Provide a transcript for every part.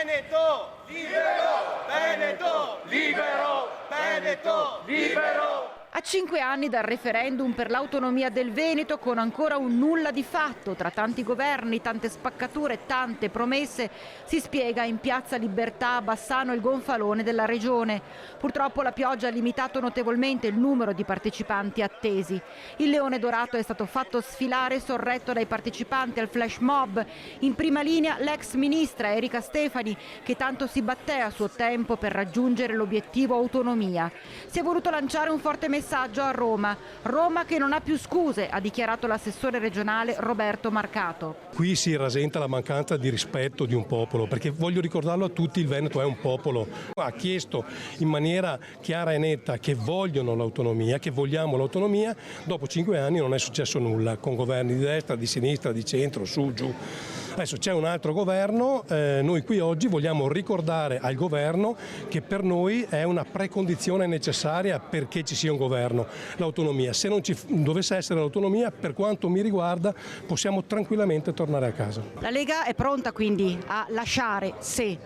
Veneto, libero! Veneto, libero! Veneto, libero! A 5 anni dal referendum per l'autonomia del Veneto, con ancora un nulla di fatto, tra tanti governi, tante spaccature, tante promesse, si spiega in Piazza Libertà a Bassano il gonfalone della regione. Purtroppo la pioggia ha limitato notevolmente il numero di partecipanti attesi. Il Leone Dorato è stato fatto sfilare sorretto dai partecipanti al flash mob. In prima linea l'ex ministra Erika Stefani, che tanto si batté a suo tempo per raggiungere l'obiettivo autonomia. Si è voluto lanciare un forte messaggio a Roma. Roma che non ha più scuse, ha dichiarato l'assessore regionale Roberto Marcato. Qui si rasenta la mancanza di rispetto di un popolo, perché voglio ricordarlo a tutti, il Veneto è un popolo. Ha chiesto in maniera chiara e netta che vogliono l'autonomia, che vogliamo l'autonomia. Dopo 5 anni non è successo nulla, con governi di destra, di sinistra, di centro, su, giù. Adesso c'è un altro governo, noi qui oggi vogliamo ricordare al governo che per noi è una precondizione necessaria perché ci sia un governo, l'autonomia. Se non ci dovesse essere l'autonomia, per quanto mi riguarda, possiamo tranquillamente tornare a casa. La Lega è pronta quindi a lasciare se?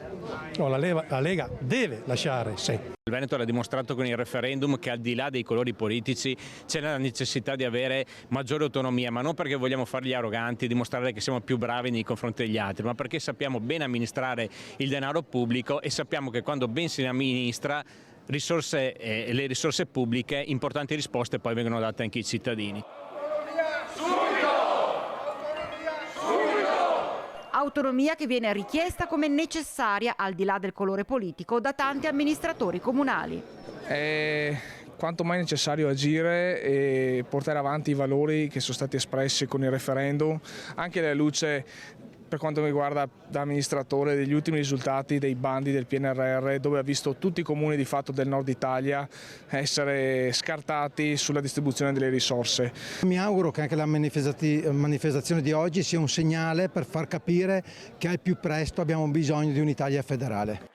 No, la Lega deve lasciare se. Il Veneto l'ha dimostrato con il referendum che al di là dei colori politici c'è la necessità di avere maggiore autonomia, ma non perché vogliamo fargli arroganti e dimostrare che siamo più bravi nei confronti degli altri, ma perché sappiamo bene amministrare il denaro pubblico e sappiamo che quando ben si amministra le risorse pubbliche, importanti risposte poi vengono date anche ai cittadini. Autonomia che viene richiesta come necessaria, al di là del colore politico, da tanti amministratori comunali. È quanto mai necessario agire e portare avanti i valori che sono stati espressi con il referendum, anche alla luce, per quanto mi riguarda da amministratore, degli ultimi risultati dei bandi del PNRR, dove ha visto tutti i comuni di fatto del nord Italia essere scartati sulla distribuzione delle risorse. Mi auguro che anche la manifestazione di oggi sia un segnale per far capire che al più presto abbiamo bisogno di un'Italia federale.